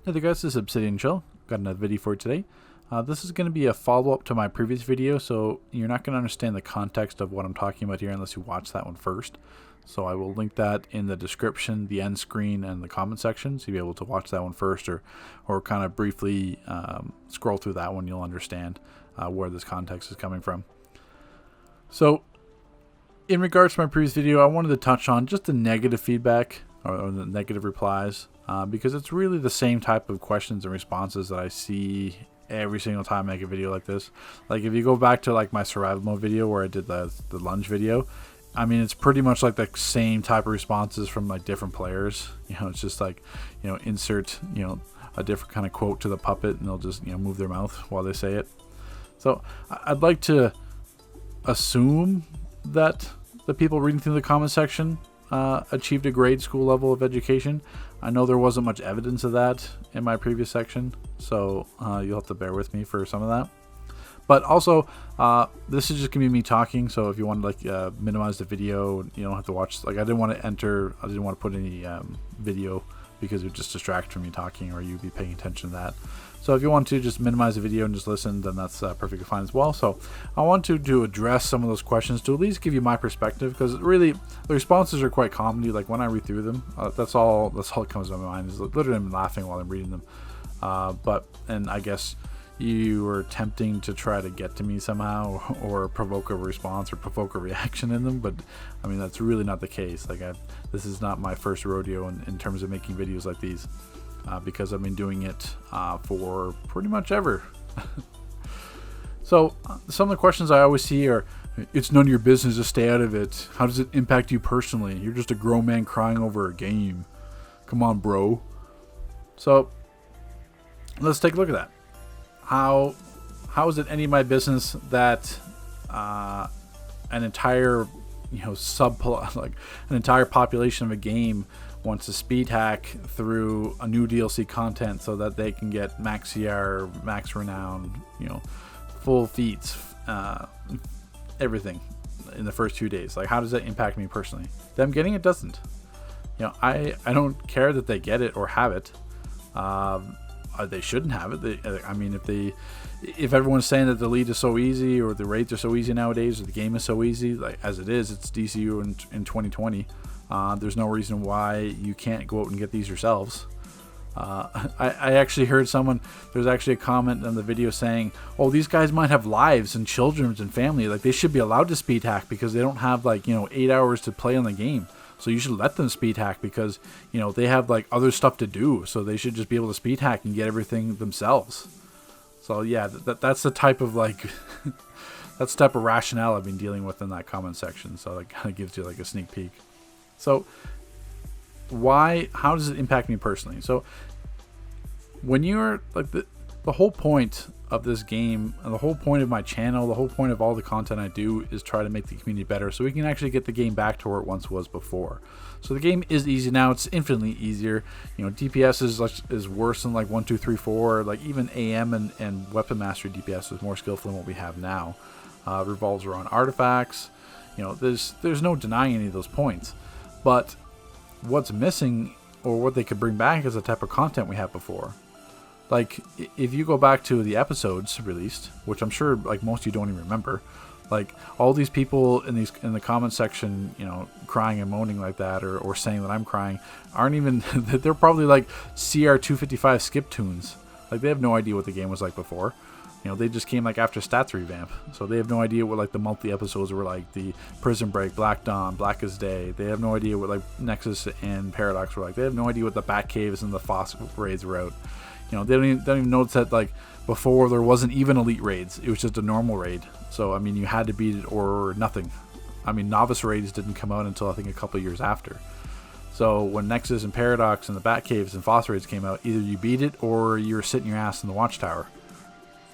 Hey there guys, this is Obsidian Chill. Got another video for you today. This is going to be a follow-up to my previous video, so you're not going to understand the context of what I'm talking about here unless you watch that one first. So I will link that in the description, the end screen, and the comment section, so you'll be able to watch that one first, or kind of briefly scroll through that one. You'll understand where this context is coming from. So in regards to my previous video, I wanted to touch on just the negative feedback or the negative replies, because it's really the same type of questions and responses that I see every single time I make a video like this. Like if you go back to like my survival mode video where I did the lunge video, I mean it's pretty much like the same type of responses from like different players. You know, it's just like, you know, insert, you know, a different kind of quote to the puppet and they'll just, you know, move their mouth while they say it. So I'd like to assume that the people reading through the comment section achieved a grade school level of education. I know there wasn't much evidence of that in my previous section, so you'll have to bear with me for some of that. But also, this is just gonna be me talking, so if you want to like minimize the video, you don't have to watch. Like I didn't want to put any video because it would just distract from me talking, or you'd be paying attention to that. So if you want to just minimize the video and just listen, then that's perfectly fine as well. So I want to address some of those questions to at least give you my perspective, because really the responses are quite comedy. Like when I read through them, that's all that comes to my mind is literally I'm laughing while I'm reading them. And I guess you were attempting to try to get to me somehow or provoke a response or provoke a reaction in them, but I mean that's really not the case. Like this is not my first rodeo in terms of making videos like these, because I've been doing it for pretty much ever. So some of the questions I always see are, it's none of your business, to stay out of it. How does it impact you personally? You're just a grown man crying over a game. Come on, bro. So let's take a look at that. How is it any of my business that an entire, you know, like an entire population of a game wants to speed hack through a new DLC content so that they can get max CR, max renown, you know, full feats, everything in the first 2 days? Like, how does that impact me personally? Them getting it doesn't. You know, I don't care that they get it or have it. They shouldn't have it. I mean, if everyone's saying that the lead is so easy or the raids are so easy nowadays or the game is so easy, like as it is, it's DCUO in 2020. There's no reason why you can't go out and get these yourselves. I actually heard there's actually a comment on the video saying, oh, these guys might have lives and children and family. Like they should be allowed to speed hack because they don't have like, you know, 8 hours to play on the game. So you should let them speed hack because, you know, they have like other stuff to do. So they should just be able to speed hack and get everything themselves. So yeah, that's the type of like, that's the type of rationale I've been dealing with in that comment section. So that kind of gives you like a sneak peek. So how does it impact me personally? So when you're like the whole point of this game and the whole point of my channel, the whole point of all the content I do is try to make the community better so we can actually get the game back to where it once was before. So the game is easy now. It's infinitely easier. You know, DPS is worse than like 1, 2, 3, 4. Like even AM and weapon mastery DPS is more skillful than what we have now. Revolves around artifacts. You know, there's no denying any of those points. But what's missing, or what they could bring back, is the type of content we had before. Like if you go back to the episodes released, which I'm sure like most of you don't even remember, like all these people in the comment section, you know, crying and moaning like that, or saying that I'm crying, aren't even they're probably like CR 255 skip tunes. Like they have no idea what the game was like before. You know, they just came like after stats revamp, so they have no idea what like the monthly episodes were like, the Prison Break, Black Dawn, Blackest Day. They have no idea what like Nexus and Paradox were like. They have no idea what the Bat Caves and the Foss raids were out. You know, they don't even notice that like before there wasn't even elite raids. It was just a normal raid. So I mean, you had to beat it or nothing. I mean, novice raids didn't come out until I think a couple of years after. So when Nexus and Paradox and the Bat Caves and Foss raids came out, either you beat it or you were sitting your ass in the Watchtower.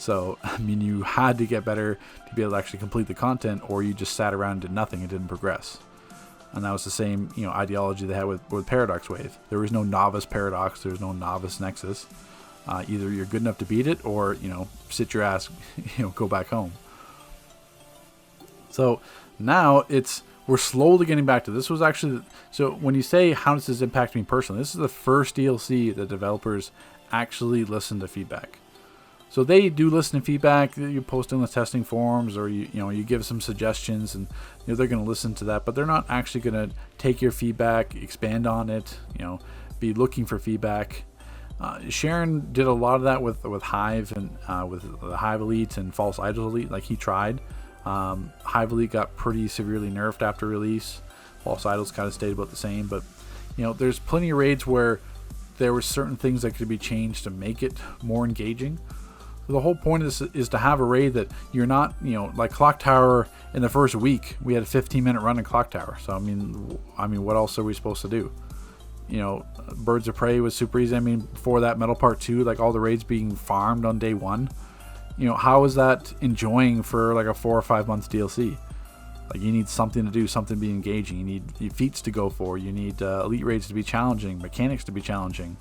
So, I mean, you had to get better to be able to actually complete the content, or you just sat around and did nothing and didn't progress. And that was the same, you know, ideology they had with Paradox Wave. There was no novice Paradox, there was no novice Nexus. Either you're good enough to beat it, or, you know, sit your ass, you know, go back home. So now we're slowly getting back to this. Was actually, so when you say how does this impact me personally, this is the first DLC that developers actually listen to feedback. So they do listen to feedback. You post in the testing forums, or you give some suggestions, and they're going to listen to that. But they're not actually going to take your feedback, expand on it. Be looking for feedback. Sharon did a lot of that with Hive and with the Hive Elite and False Idols Elite. Like, he tried. Hive Elite got pretty severely nerfed after release. False Idols kind of stayed about the same. But there's plenty of raids where there were certain things that could be changed to make it more engaging. The whole point of this is to have a raid that you're not, like Clock Tower. In the first week, we had a 15-minute run in Clock Tower. So I mean, what else are we supposed to do? Birds of Prey was super easy. I mean, before that, Metal Part 2, like all the raids being farmed on day 1. How is that enjoying for like a 4 or 5 months DLC? Like, you need something to do, something to be engaging. You need feats to go for. You need elite raids to be challenging, mechanics to be challenging.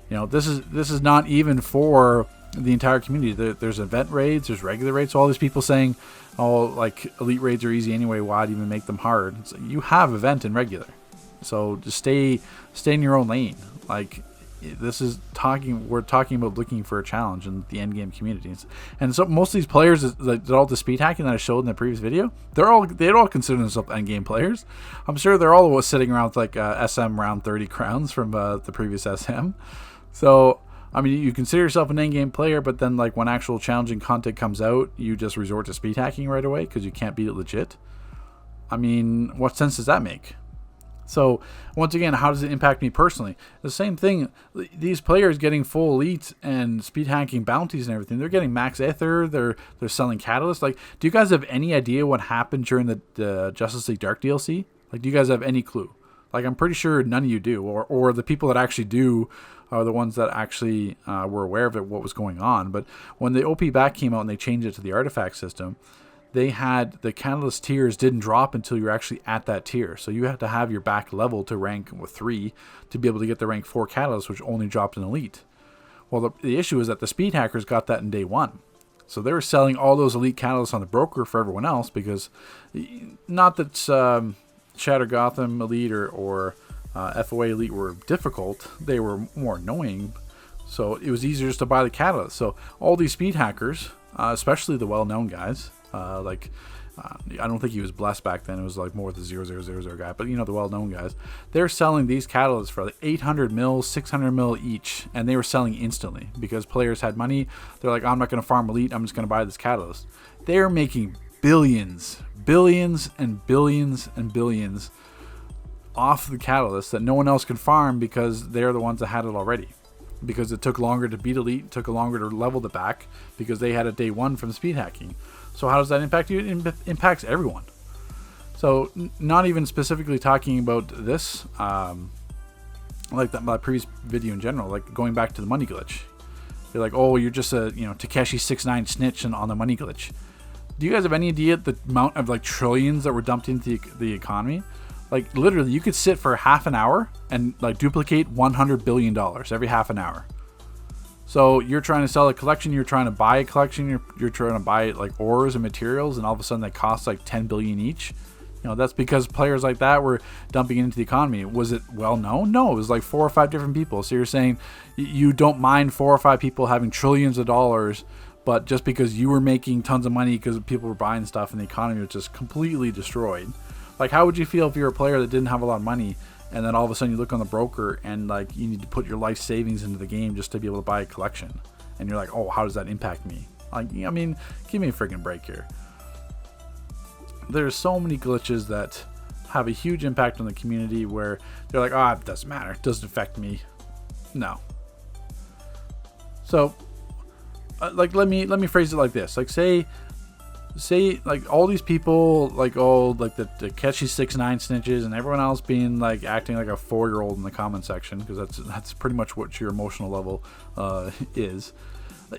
This is not even for the entire community. There's event raids, there's regular raids. So all these people saying, oh, like elite raids are easy anyway, why'd even make them hard? So you have event and regular. So just stay in your own lane. Like, we're talking about looking for a challenge in the end game communities. And so most of these players that did all the speed hacking that I showed in the previous video, they'd all consider themselves end game players. I'm sure they're all sitting around with like SM round 30 crowns from the previous SM. So I mean, you consider yourself an end game player, but then like when actual challenging content comes out, you just resort to speed hacking right away because you can't beat it legit. I mean, what sense does that make? So once again, how does it impact me personally? The same thing. These players getting full elite and speed hacking bounties and everything, they're getting max ether. They're selling catalysts. Like, do you guys have any idea what happened during the Justice League Dark DLC? Like, do you guys have any clue? Like, I'm pretty sure none of you do, or the people that actually do are the ones that actually were aware of it, what was going on. But when the OP back came out and they changed it to the artifact system, they had the catalyst tiers didn't drop until you're actually at that tier. So you had to have your back level to rank with 3 to be able to get the rank 4 catalyst, which only dropped in elite. Well, the issue is that the speed hackers got that in day 1. So they were selling all those elite catalysts on the broker for everyone else, because not that Shatter Gotham Elite or FOA Elite were difficult, they were more annoying. So it was easier just to buy the catalyst. So all these speed hackers, especially the well-known guys, I don't think he was blessed back then. It was like more the 0000 guy, but the well-known guys. They're selling these catalysts for like 800 mil, 600 mil each, and they were selling instantly because players had money. They're like, I'm not going to farm elite. I'm just going to buy this catalyst. They're making billions and billions and billions off the catalyst that no one else can farm because they're the ones that had it already. Because it took longer to beat elite, it took longer to level the back because they had it day 1 from speed hacking. So how does that impact you? It impacts everyone. So not even specifically talking about this, like my previous video in general, like going back to the money glitch. You're like, oh, you're just a Takeshi 6ix9ine snitch on the money glitch. Do you guys have any idea the amount of like trillions that were dumped into the economy? Like, literally, you could sit for half an hour and like duplicate $100 billion every half an hour. So you're trying to sell a collection, you're trying to buy a collection, you're trying to buy like ores and materials, and all of a sudden they cost like 10 billion each. That's because players like that were dumping it into the economy. Was it well known? No, it was like 4 or 5 different people. So you're saying you don't mind 4 or 5 people having trillions of dollars, but just because you were making tons of money because people were buying stuff and the economy was just completely destroyed. Like, how would you feel if you're a player that didn't have a lot of money, and then all of a sudden you look on the broker and like you need to put your life savings into the game just to be able to buy a collection, and you're like, oh, how does that impact me? Like, I mean, give me a freaking break here. There's so many glitches that have a huge impact on the community where they're like, oh, it doesn't matter, it doesn't affect me. No. So like let me phrase it like this. Like, say like all these people, like all like the Takeshi 6ix9ine snitches and everyone else being like acting like a 4-year-old in the comment section, because that's pretty much what your emotional level is.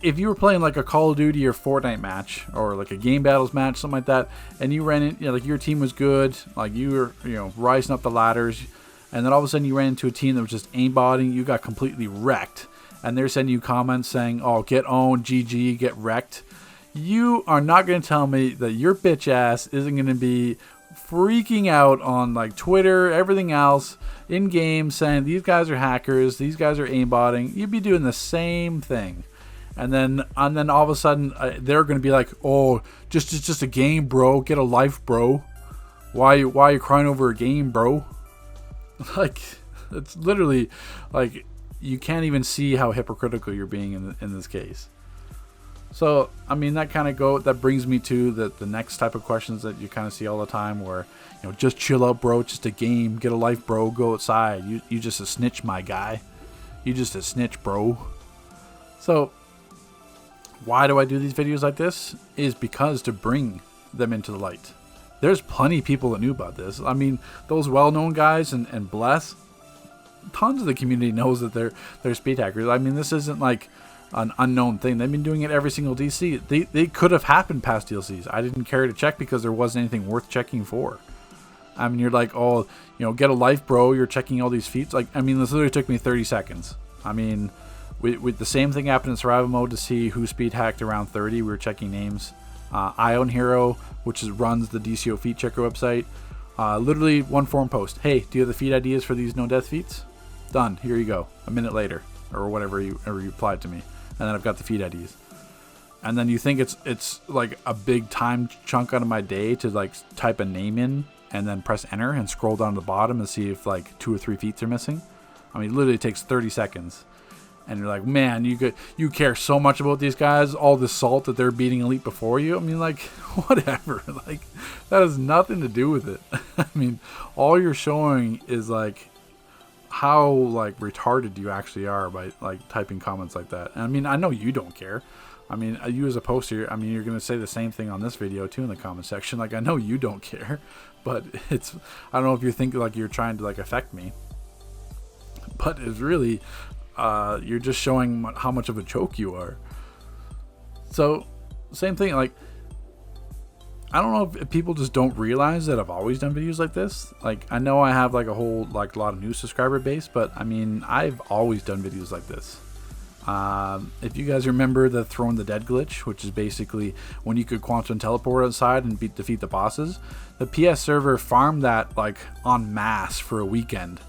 If you were playing like a Call of Duty or Fortnite match or like a game battles match, something like that, and you ran in, like your team was good, like you were rising up the ladders, and then all of a sudden you ran into a team that was just aimbotting, you got completely wrecked, and they're sending you comments saying, oh, get owned, GG, get wrecked. You are not going to tell me that your bitch ass isn't going to be freaking out on like Twitter, everything else, in game, saying these guys are hackers, these guys are aimbotting. You'd be doing the same thing. And then all of a sudden they're going to be like, oh, just a game, bro. Get a life, bro. Why are you crying over a game, bro? Like, it's literally like you can't even see how hypocritical you're being in this case. So, I mean, that brings me to the next type of questions that you kind of see all the time where, you know, just chill out, bro. Just a game. Get a life, bro. Go outside. You just a snitch, my guy. You just a snitch, bro. So, why do I do these videos like this? Is because to bring them into the light. There's plenty of people that knew about this. I mean, those well-known guys and bless, tons of the community knows that they're speed hackers. I mean, this isn't like an unknown thing. They've been doing it every single DC. They could have happened past DLCs. I didn't care to check because there wasn't anything worth checking for. I mean, you're like, oh, you know, get a life, bro. You're checking all these feats. Like, I mean, this literally took me 30 seconds. I mean, with the same thing happened in survival mode to see who speed hacked around 30. We were checking names. Ion Hero, which runs the DCUO feat checker website. Literally one forum post. Hey, do you have the feat ideas for these no death feats? Done. Here you go. A minute later, or whatever you replied to me, and then I've got the feat IDs. And then you think it's like a big time chunk out of my day to like type a name in and then press enter and scroll down to the bottom and see if like 2 or 3 feats are missing. I mean, it literally takes 30 seconds. And you're like, man, you care so much about these guys, all the salt that they're beating elite before you. I mean, like, whatever. Like, that has nothing to do with it. I mean, all you're showing is like how like retarded you actually are by like typing comments like that. And I mean, I know you don't care. I mean, you as a poster, I mean, you're going to say the same thing on this video too in the comment section. Like, I know you don't care, but I don't know if you think like you're trying to like affect me, but it's really, you're just showing how much of a joke you are. So same thing, like, I don't know if people just don't realize that I've always done videos like this. Like, I know I have like a whole like a lot of new subscriber base, but I mean, I've always done videos like this. If you guys remember the Throwing the Dead glitch, which is basically when you could quantum teleport outside and defeat the bosses, the PS server farmed that like en masse for a weekend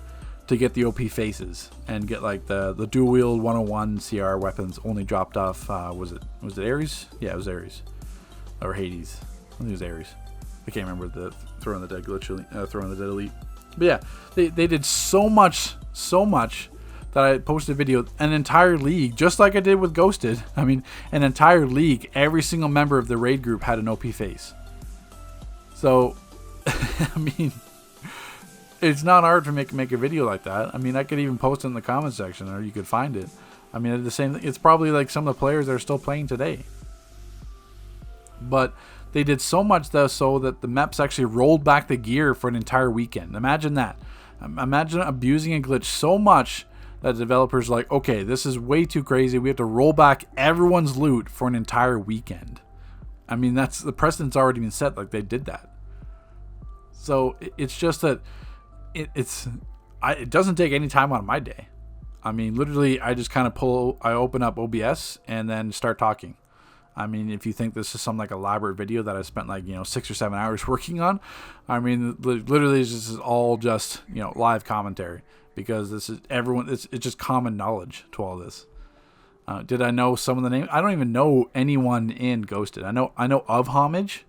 to get the OP faces and get like the dual wield 101 CR weapons only dropped off. Was it Ares? Yeah, it was Ares or Hades. I think it was Ares. I can't remember the Throwing the Dead glitch, Throwing the Dead elite. But yeah, they did so much that I posted a video, an entire league, just like I did with Ghosted. I mean, an entire league, every single member of the raid group had an OP face. So, I mean, it's not hard to make a video like that. I mean, I could even post it in the comment section, or you could find it. I mean, the same thing. It's probably like some of the players that are still playing today. But they did so much though, so that the MEPs actually rolled back the gear for an entire weekend. Imagine that. Imagine abusing a glitch so much that developers are like, okay, this is way too crazy. We have to roll back everyone's loot for an entire weekend. I mean, that's the precedent's already been set. Like, they did that. So it's just that it doesn't take any time out of my day. I mean, literally, I just kind of I open up OBS and then start talking. I mean, if you think this is some like elaborate video that I spent like, 6 or 7 hours working on, I mean, literally this is all just, live commentary, because this is it's just common knowledge to all this. Did I know some of the names? I don't even know anyone in Ghosted. I know of Homage.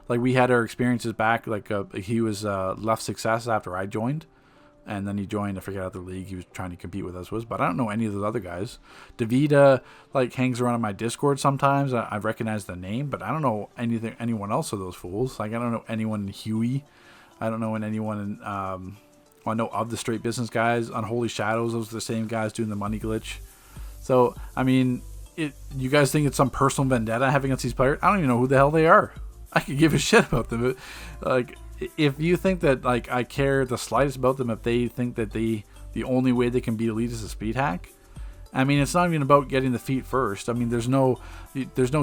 Like, we had our experiences back, like he was left Success after I joined. And then he joined, I forget the league he was trying to compete with us was, but I don't know any of those other guys. Davida like hangs around on my Discord sometimes. I recognize the name, but I don't know anyone else of those fools. Like, I don't know anyone in Huey. I don't know anyone in I know of the Straight Business guys. Unholy Shadows, those are the same guys doing the money glitch. So I mean, you guys think it's some personal vendetta I have against these players? I don't even know who the hell they are. I could give a shit about them. Like, if you think that like I care the slightest about them, if they think that the only way they can be elite is a speed hack, I mean, it's not even about getting the feat first. I mean, there's no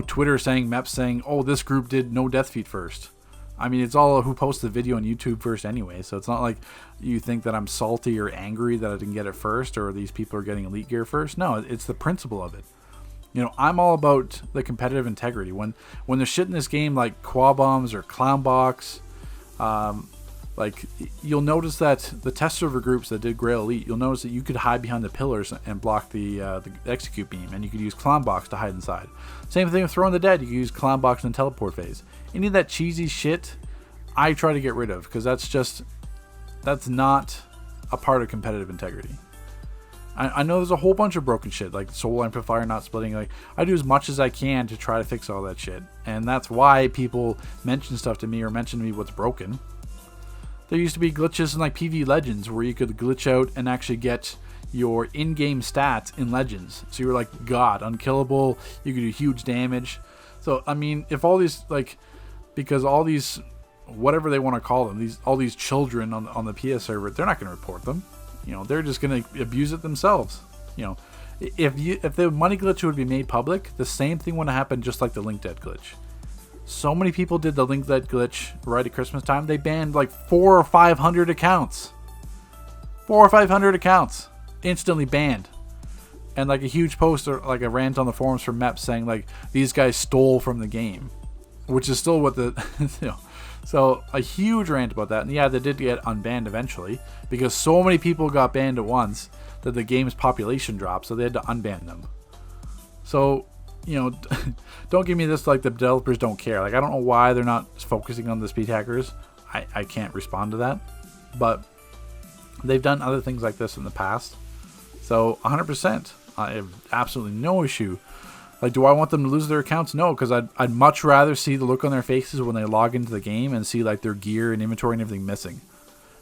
Twitter saying, MEP saying, oh, this group did no death feat first. I mean, it's all who posted the video on YouTube first anyway. So it's not like you think that I'm salty or angry that I didn't get it first, or these people are getting elite gear first. No, it's the principle of it. I'm all about the competitive integrity. When there's shit in this game like Quabombs or Clownbox, Like, you'll notice that the test server groups that did Grail Elite, you'll notice that you could hide behind the pillars and block the execute beam, and you could use Clown Box to hide inside. Same thing with Throwing the Dead. You can use Clown Box and teleport phase. Any of that cheesy shit, I try to get rid of, because that's not a part of competitive integrity. I know there's a whole bunch of broken shit, like Soul Amplifier not splitting. Like, I do as much as I can to try to fix all that shit, and that's why people mention stuff to me or mention to me what's broken. There used to be glitches in like PV Legends where you could glitch out and actually get your in-game stats in Legends. So you were like God, unkillable, you could do huge damage. So I mean, if all these, like, because all these, whatever they want to call them, all these children on the PS server, they're not going to report them. You know, they're just going to abuse it themselves. You know, if the money glitch would be made public, the same thing would happen, just like the Link Dead glitch. So many people did the Link Dead glitch right at Christmas time. They banned like 400 or 500 accounts. 400 or 500 accounts instantly banned. And like a huge post or like a rant on the forums from MEPS saying like these guys stole from the game, which is still what the you know. So a huge rant about that. And yeah, they did get unbanned eventually because so many people got banned at once that the game's population dropped, so they had to unban them. So, you know, don't give me this like the developers don't care. Like, I don't know why they're not focusing on the Speedhackers. I can't respond to that. But they've done other things like this in the past. So 100%. I have absolutely no issue. Like, do I want them to lose their accounts? No, because I'd much rather see the look on their faces when they log into the game and see like their gear and inventory and everything missing.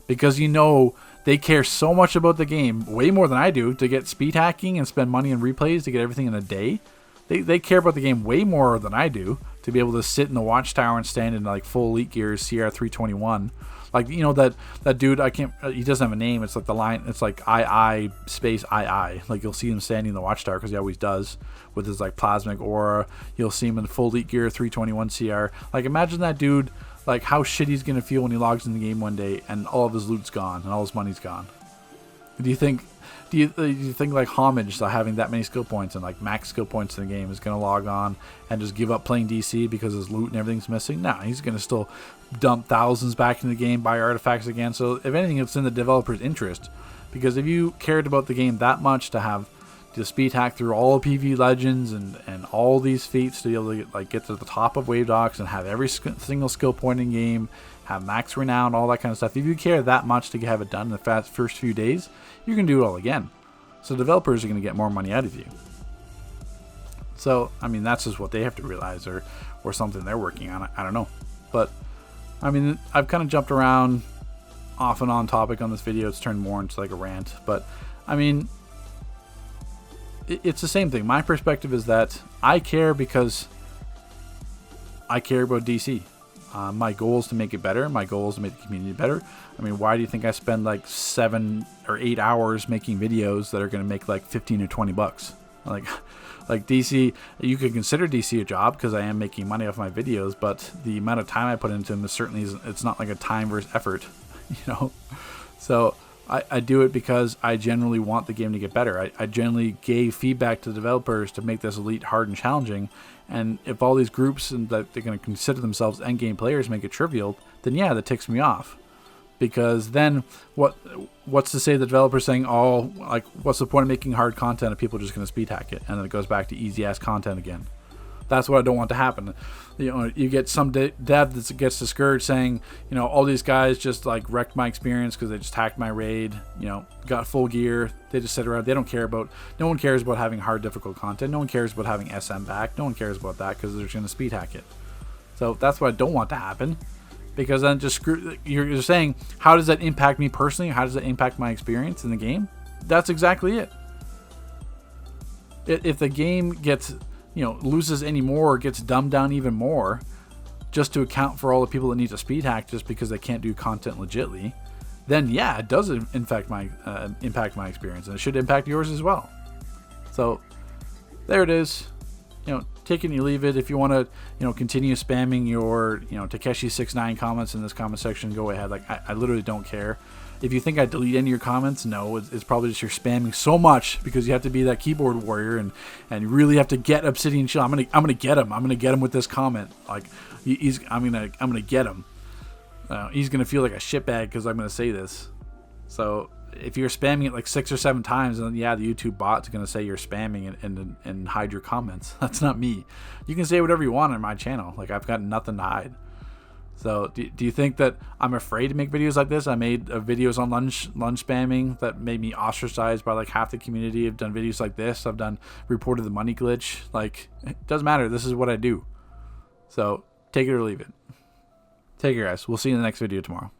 Because, you know, they care so much about the game, way more than I do, to get speed hacking and spend money on replays to get everything in a day. They care about the game way more than I do, to be able to sit in the watchtower and stand in like full elite gear, CR 321. Like, you know, that dude, I can't, he doesn't have a name. It's like the line, it's like II space II. Like, you'll see him standing in the watchtower because he always does with his like plasmic aura. You'll see him in full elite gear, 321 CR. Like, imagine that dude, like how shit he's going to feel when he logs in the game one day and all of his loot's gone and all his money's gone. Do you think like Homage, having that many skill points and like max skill points in the game, is going to log on and just give up playing DC because his loot and everything's missing? No, he's going to still dump thousands back into the game, buy artifacts again. So if anything, it's in the developer's interest, because if you cared about the game that much to have to speed hack through all PV Legends and all these feats to be able to get to the top of Wave Docs and have every single skill point in game, have max renown, all that kind of stuff. If you care that much to have it done in the first few days, you can do it all again. So developers are going to get more money out of you. So, I mean, that's just what they have to realize, or something they're working on. I don't know. But, I mean, I've kind of jumped around off and on topic on this video. It's turned more into like a rant. But, I mean, it's the same thing. My perspective is that I care because I care about DC. My goal is to make it better. My goal is to make the community better. I mean, why do you think I spend like 7 or 8 hours making videos that are going to make like 15 or 20 bucks? Like DC, you could consider DC a job because I am making money off my videos, but the amount of time I put into them is certainly, it's not like a time versus effort, you know? So I do it because I generally want the game to get better. I generally gave feedback to the developers to make this Elite hard and challenging. And if all these groups and that they're going to consider themselves endgame players make it trivial, then yeah, that ticks me off. Because then what's to say the developer's saying, oh, like, what's the point of making hard content if people are just going to speed hack it? And then it goes back to easy ass content again. That's what I don't want to happen. You know, you get some dev that gets discouraged saying, you know, all these guys just like wrecked my experience because they just hacked my raid, you know, got full gear. They just sit around. They don't care about, no one cares about having hard, difficult content. No one cares about having SM back. No one cares about that because they're just going to speed hack it. So that's what I don't want to happen. Because then just you're saying, how does that impact me personally? How does that impact my experience in the game? That's exactly it. If the game gets, you know, loses any more or gets dumbed down even more just to account for all the people that need to speed hack just because they can't do content legitly, then yeah, it does impact my experience, and it should impact yours as well. So there it is. You know, take it and you leave it. If you want to, you know, continue spamming your, you know, Takeshi69 comments in this comment section, go ahead. Like, I literally don't care. If you think I delete any of your comments, no, it's probably just you're spamming so much because you have to be that keyboard warrior and you really have to get Obsidian Shield. I'm gonna get him. I'm gonna get him with this comment. Like, I'm gonna get him. He's going to feel like a shitbag because I'm going to say this. So if you're spamming it like 6 or 7 times, then yeah, the YouTube bot's going to say you're spamming and hide your comments. That's not me. You can say whatever you want on my channel. Like, I've got nothing to hide. So do you think that I'm afraid to make videos like this? I made videos on lunch spamming that made me ostracized by like half the community. I've done videos like this. I've done reported the money glitch. Like, it doesn't matter. This is what I do. So take it or leave it. Take care, guys. We'll see you in the next video tomorrow.